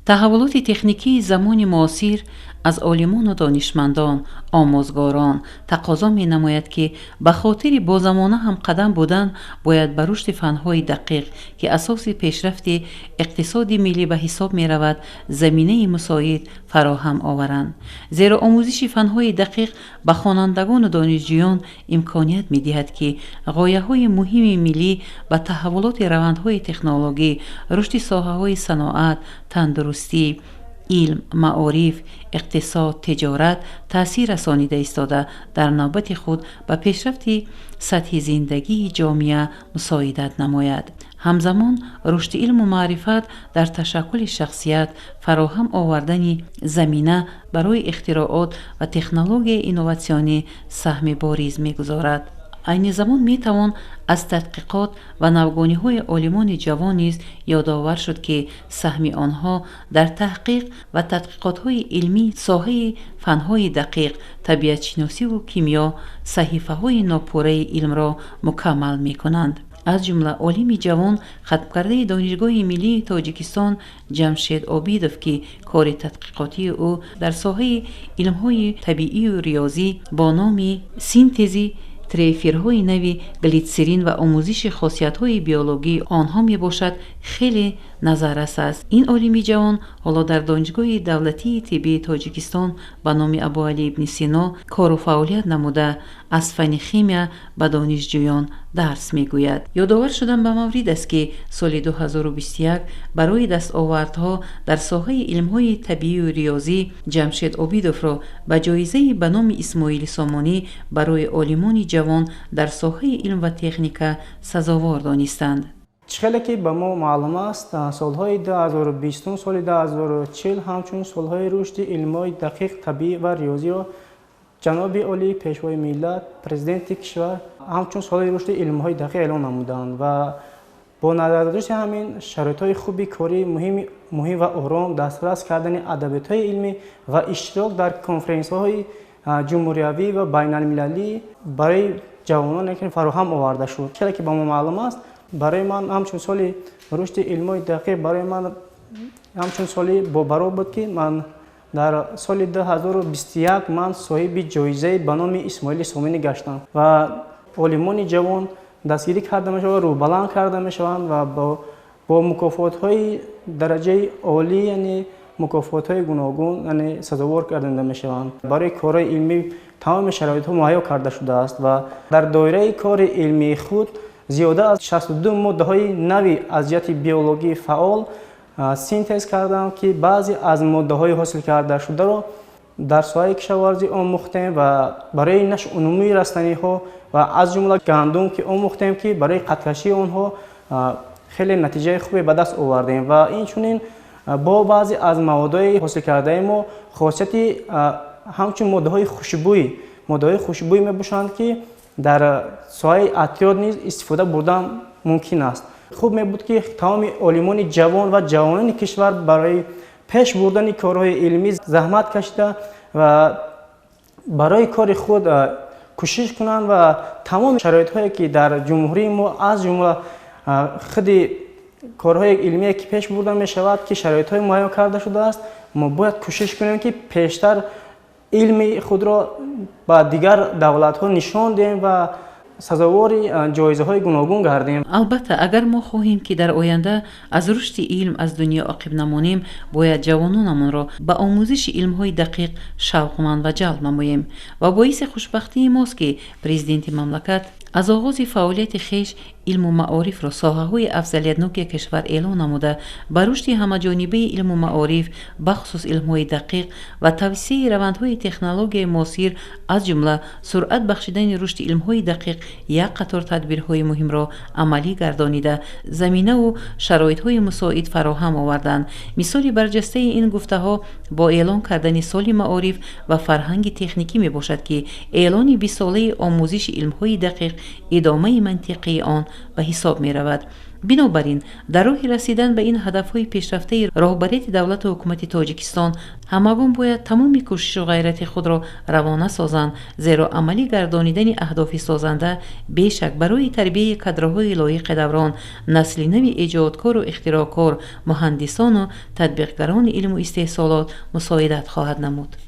تحولات تکنیکی زمان معاصر از عالمان و دانشمندان، آموزگاران تقاضا می نماید که به خاطر با زمانه هم قدم بودن باید به رشد فنهای دقیق که اساس پیشرفت اقتصاد ملی به حساب می رود زمینه مساعد فراهم آورند. زیرا آموزش فنهای دقیق به خوانندگان و دانشجویان امکانیت می دهد که غایه های مهم ملی به تحولات روندهای تکنولوژی، رشد ساحه های صناعت، تندرستی، علم، معارف، اقتصاد، تجارت تأثیر رسانیده ایستاده در نوبت خود به پیشرفت سطح زندگی جامعه مساعدت نماید. همزمان رشد علم و معرفت در تشکل شخصیت فراهم آوردن زمینه برای اختراعات و تکنولوژی اینوواسیونی سهم بارز می‌گذارد. این زمان می توان از تحقیقات و نوگانی‌های عالمان جوان نیز یادآور شد که سهم آنها در تحقیق و تدقیقات‌های علمی ساحه فن‌های دقیق، طبیعت شناسی و کیمیا صحیفه‌های ناپوره علم را مکمل می‌کنند. از جمله عالم جوان ختم کرده دانشگاه ملی تاجیکستان جمشید عابیدوف که کار تحقیقاتی او در ساحه علم‌های طبیعی و ریاضی با نام سینتزی تریفیرهای نوی گلیتسرین و آموزش خاصیت‌های بیولوژی آنها می باشد خیلی نظررس است. این عالم جوان حالا در دانشگاه دولتی طبی تاجیکستان به نام ابوعلی ابن سینا کار و فعالیت نموده از فن شیمیا به دانشجویان درس میگوید. یادآور شدن به مورد است که سال 2021 برای دستاوردها در ساحه علم‌های طبیعی و ریاضی جمشید عابیدوف را به جایزه به نام اسماعیل سامانی برای عالمان جوان در ساحه علم و تکنیک سزاوار دانستند. چخیلی که به ما معلوم است سالهای 2020 سال 2040 همچون سالهای رشد علم‌های دقیق طبیعی و ریاضی را جناب عالی پیشوای ملت پرزیدنت کشور همچون سالهای رشد علم‌های دقیق اعلام نمودند و با نظر داشت همین شرایط‌های خوبی کاری مهم و آرام دسترس کردن ادبیات‌های علمی و اشتراک در کنفرانس‌های جمهوریوی و بین‌المللی برای جوانان فراهم آورده شد. چرا که به ما معلوم است برای من همچون سال رشد علم‌های دقیق برای من همچون سالی با برابر بود که من در سال 2021 من صاحب جایزه به نام اسماعیل سامانی گشتم و عالمان جوان دستگیری کرده میشوند، رو بلند کرده میشوند و با مکافات‌های درجه عالی یعنی مکافات‌های گوناگون یعنی سزاوار کرده میشوند. برای کارهای علمی تمام شرایط‌ها مهیا کرده شده است و در دایره کار علمی خود زیاده از 62 ماده‌های نوی از جهت بیولوژی فعال سینتز کردم که بعضی از ماده‌های حاصل کرده شده را در ساحه کشاورزی آموختیم و برای نشر عمومی رسانه‌ها و از جمله گندم که آموختیم که برای قطع‌کشی آنها خیلی نتیجه خوبی به دست آوردیم و این چنین با بعضی از موادهای حاصل کرده ما خاصیت همچون ماده‌های خوشبویی می‌باشند که در ساحه عطریات نیز استفاده بردن ممکن است. خوب می بود که تمام عالمان جوان و جوانان کشور برای پیش بردن کارهای علمی زحمت کشیده و برای کار خود کوشش کنند و تمام شرایط‌هایی که در جمهوری ما از جمله خود کارهای علمی که پیش برده می شود که شرایط‌های مهیا کرده شده است، ما باید کوشش کنیم که پیشتر علم خود را با دیگر دولت‌ها نشان دهیم و سزاوار جایزه‌های گوناگون گردیم. البته اگر ما خواهیم که در آینده از رشد علم از دنیا عاقب نمانیم، باید جوانانمان را به آموزش علم‌های دقیق شوقمند و جلب نماییم و باعث خوشبختی ماست که پرزیدنت مملکت از آغاز فعالیت خویش علم و معارف را ساحه‌های افضلیت‌ناک کشور اعلان نموده به رشد همه‌جانبه علم و معارف بخصوص علم‌های دقیق و توسعه روندهای تکنولوژی معاصر از جمله سرعت بخشیدن رشد علم‌های دقیق یک قطار تدبیرهای مهم را عملی گردانیده زمینه و شرایط‌های مساعد فراهم آوردند. مثالی برجسته این گفته‌ها با اعلان کردن سال معارف و فرهنگ تکنیکی میباشد که اعلان 20 ساله آموزش علم‌های دقیق ادامه منطقی آن به حساب می رود. бинобар ин дар роҳи расидан ба ин ҳадафҳои пешрафтаи роҳбарияти давлату ҳукумати тоҷикистон ҳамагон бояд тамоми кӯшишу ғайрати худро равона созанд, зеро амалӣ гардонидани аҳдофи созанда бешак барои тарбияи кадрҳои лоиқи даврон, насли нави эҷодкору ихтироъкор, муҳандисону татбиқгарони илму истеҳсолот мусоидат хоҳад намуд.